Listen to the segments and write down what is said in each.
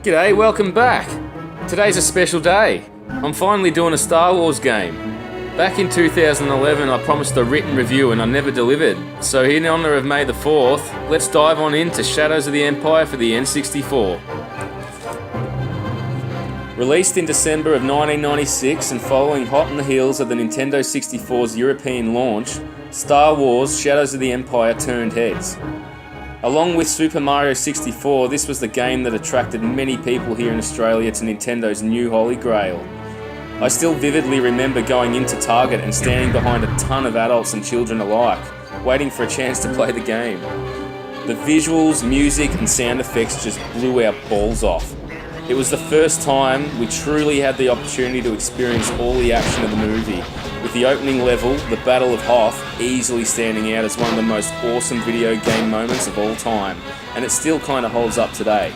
G'day, welcome back. Today's a special day. I'm finally doing a Star Wars game. Back in 2011 I promised a written review and I never delivered. So in honour of May the 4th, let's dive on into Shadows of the Empire for the N64. Released in December of 1996 and following hot on the heels of the Nintendo 64's European launch, Star Wars Shadows of the Empire turned heads. Along with Super Mario 64, this was the game that attracted many people here in Australia to Nintendo's new Holy Grail. I still vividly remember going into Target and standing behind a ton of adults and children alike, waiting for a chance to play the game. The visuals, music and sound effects just blew our balls off. It was the first time we truly had the opportunity to experience all the action of the movie, with the opening level, the Battle of Hoth, easily standing out as one of the most awesome video game moments of all time, and it still kinda holds up today.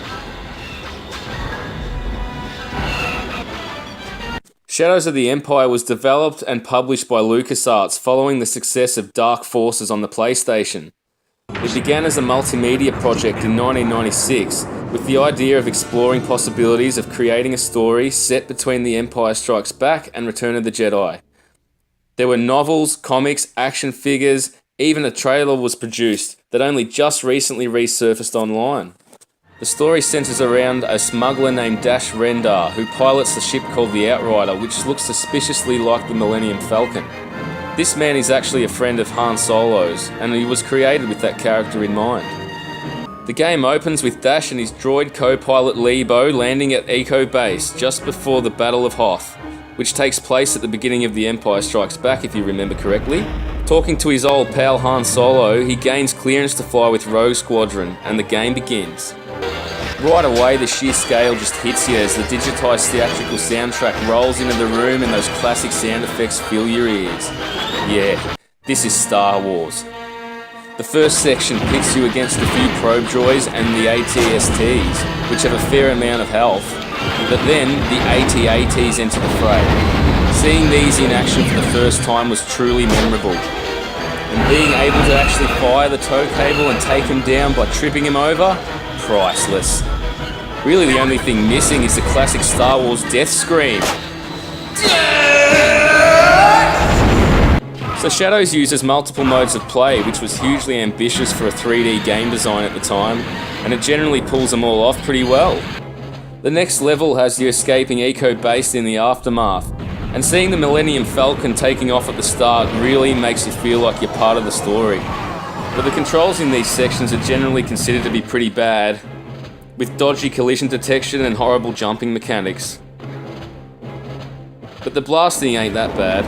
Shadows of the Empire was developed and published by LucasArts following the success of Dark Forces on the PlayStation. It began as a multimedia project in 1996 with the idea of exploring possibilities of creating a story set between The Empire Strikes Back and Return of the Jedi. There were novels, comics, action figures, even a trailer was produced that only just recently resurfaced online. The story centers around a smuggler named Dash Rendar who pilots a ship called the Outrider, which looks suspiciously like the Millennium Falcon. This man is actually a friend of Han Solo's, and he was created with that character in mind. The game opens with Dash and his droid co-pilot Leebo landing at Eco Base just before the Battle of Hoth, which takes place at the beginning of The Empire Strikes Back if you remember correctly. Talking to his old pal Han Solo, he gains clearance to fly with Rogue Squadron, and the game begins. Right away, the sheer scale just hits you as the digitised theatrical soundtrack rolls into the room and those classic sound effects fill your ears. Yeah, this is Star Wars. The first section pits you against a few probe droids and the AT-STs, which have a fair amount of health, but then the AT-ATs enter the fray. Seeing these in action for the first time was truly memorable, and being able to actually fire the tow cable and take him down by tripping him over, priceless. Really the only thing missing is the classic Star Wars death scream. So Shadows uses multiple modes of play, which was hugely ambitious for a 3D game design at the time, and it generally pulls them all off pretty well. The next level has you escaping Eco Base in the aftermath, and seeing the Millennium Falcon taking off at the start really makes you feel like you're part of the story. But the controls in these sections are generally considered to be pretty bad, with dodgy collision detection and horrible jumping mechanics. But the blasting ain't that bad.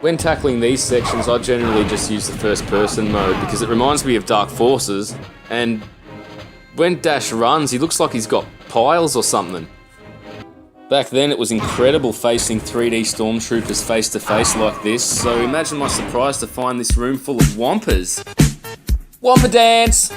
When tackling these sections, I generally just use the first person mode because it reminds me of Dark Forces, and when Dash runs, he looks like he's got piles or something. Back then it was incredible facing 3D stormtroopers face to face like this, so imagine my surprise to find this room full of Wampas. Wampa dance!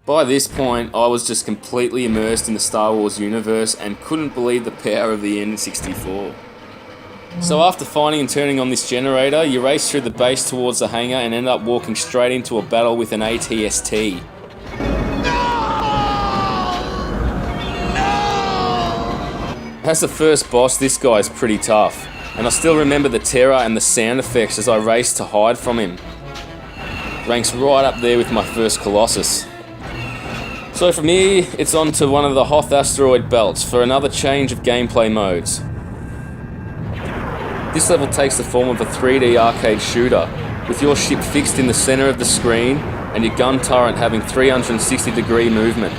By this point, I was just completely immersed in the Star Wars universe and couldn't believe the power of the N64. So after finding and turning on this generator, you race through the base towards the hangar and end up walking straight into a battle with an AT-ST. As the first boss, this guy's pretty tough, and I still remember the terror and the sound effects as I raced to hide from him. Ranks right up there with my first Colossus. So from here, it's on to one of the Hoth asteroid belts for another change of gameplay modes. This level takes the form of a 3D arcade shooter, with your ship fixed in the center of the screen and your gun turret having 360-degree movement.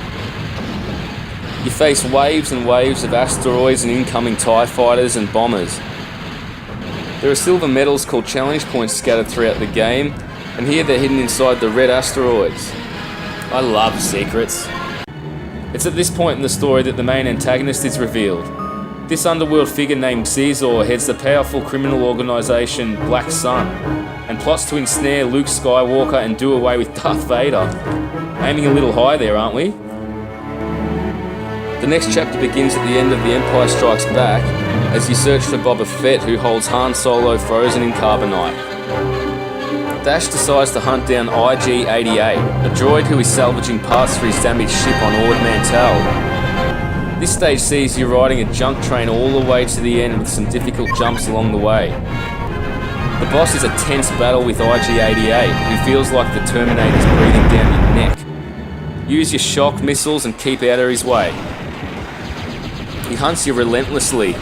You face waves and waves of asteroids and incoming TIE fighters and bombers. There are silver medals called challenge points scattered throughout the game, and here they're hidden inside the red asteroids. I love secrets. It's at this point in the story that the main antagonist is revealed. This underworld figure named Caesar heads the powerful criminal organisation Black Sun, and plots to ensnare Luke Skywalker and do away with Darth Vader. Aiming a little high there, aren't we? The next chapter begins at the end of The Empire Strikes Back as you search for Boba Fett, who holds Han Solo frozen in carbonite. Dash decides to hunt down IG-88, a droid who is salvaging parts for his damaged ship on Ord Mantell. This stage sees you riding a junk train all the way to the end with some difficult jumps along the way. The boss is a tense battle with IG-88, who feels like the Terminator's breathing down your neck. Use your shock missiles and keep out of his way. He hunts you relentlessly,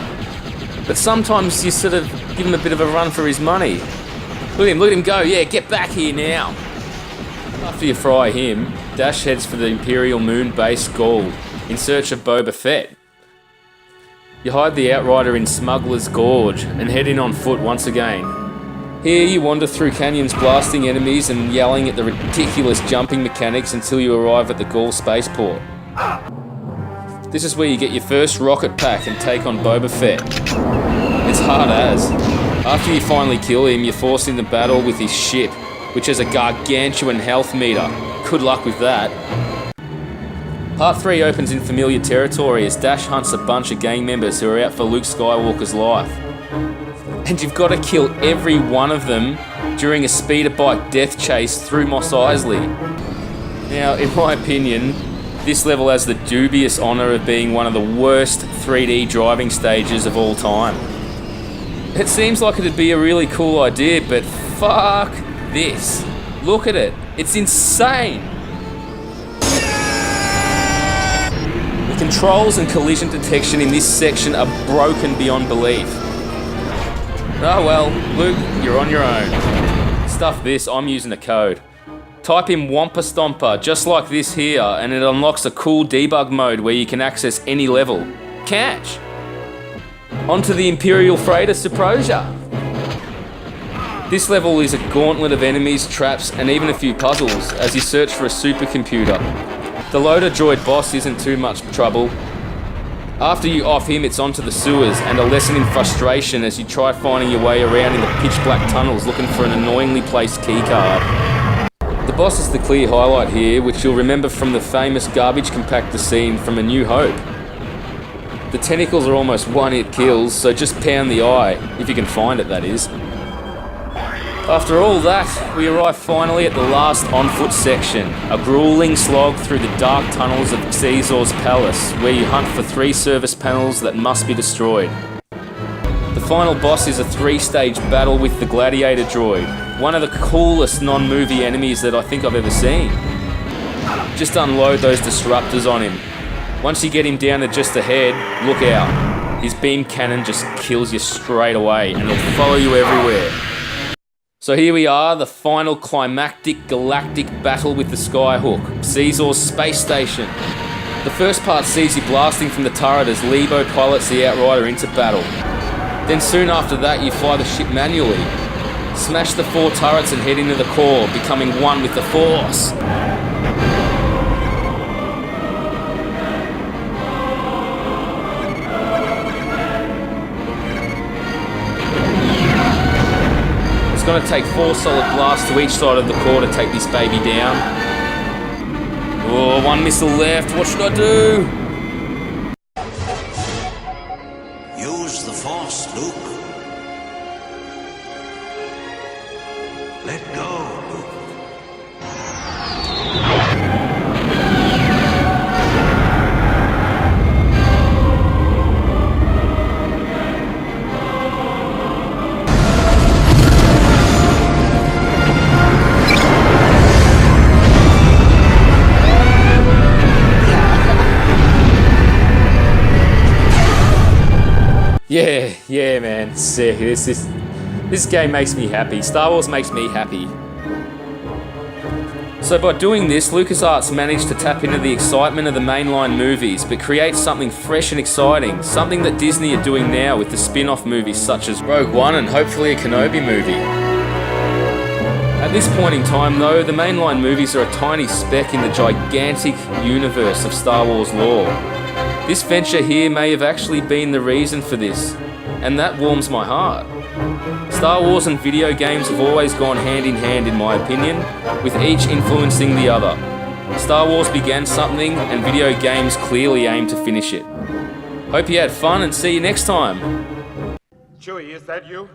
but sometimes you sort of give him a bit of a run for his money. Look at him go, yeah, get back here now. After you fry him, Dash heads for the Imperial Moon Base Ghoul in search of Boba Fett. You hide the Outrider in Smuggler's Gorge and head in on foot once again. Here you wander through canyons blasting enemies and yelling at the ridiculous jumping mechanics until you arrive at the Ghoul spaceport. This is where you get your first rocket pack and take on Boba Fett. It's hard as. After you finally kill him, you're forced into battle with his ship, which has a gargantuan health meter. Good luck with that. Part 3 opens in familiar territory as Dash hunts a bunch of gang members who are out for Luke Skywalker's life. And you've got to kill every one of them during a speeder bike death chase through Mos Eisley. Now, in my opinion, this level has the dubious honour of being one of the worst 3D driving stages of all time. It seems like it'd be a really cool idea, but fuck this. Look at it. It's insane. The controls and collision detection in this section are broken beyond belief. Oh well, Luke, you're on your own. Stuff this, I'm using a code. Type in Wampa Stomper, just like this here, and it unlocks a cool debug mode where you can access any level. Catch! Onto the Imperial Freighter Suprosia. This level is a gauntlet of enemies, traps, and even a few puzzles as you search for a supercomputer. The loader droid boss isn't too much trouble. After you off him, it's onto the sewers and a lesson in frustration as you try finding your way around in the pitch black tunnels looking for an annoyingly placed keycard. The boss is the clear highlight here, which you'll remember from the famous garbage compactor scene from A New Hope. The tentacles are almost one-hit kills, so just pound the eye, if you can find it, that is. After all that, we arrive finally at the last on-foot section, a grueling slog through the dark tunnels of Caesar's palace, where you hunt for 3 service panels that must be destroyed. The final boss is a 3-stage battle with the Gladiator droid, one of the coolest non-movie enemies that I think I've ever seen. Just unload those disruptors on him. Once you get him down to just ahead, look out. His beam cannon just kills you straight away and it'll follow you everywhere. So here we are, the final climactic galactic battle with the Skyhook, Caesar's space station. The first part sees you blasting from the turret as Lebo pilots the Outrider into battle. Then soon after that you fly the ship manually. Smash the 4 turrets and head into the core, becoming one with the Force. It's going to take 4 solid blasts to each side of the core to take this baby down. Oh, 1 missile left, what should I do? Use the Force, Luke. Let go, Luke. Yeah, man, sick. This game makes me happy. Star Wars makes me happy. So by doing this, LucasArts managed to tap into the excitement of the mainline movies, but create something fresh and exciting, something that Disney are doing now with the spin-off movies such as Rogue One and hopefully a Kenobi movie. At this point in time though, the mainline movies are a tiny speck in the gigantic universe of Star Wars lore. This venture here may have actually been the reason for this, and that warms my heart. Star Wars and video games have always gone hand in hand in my opinion, with each influencing the other. Star Wars began something and video games clearly aim to finish it. Hope you had fun and see you next time. Chewie, is that you?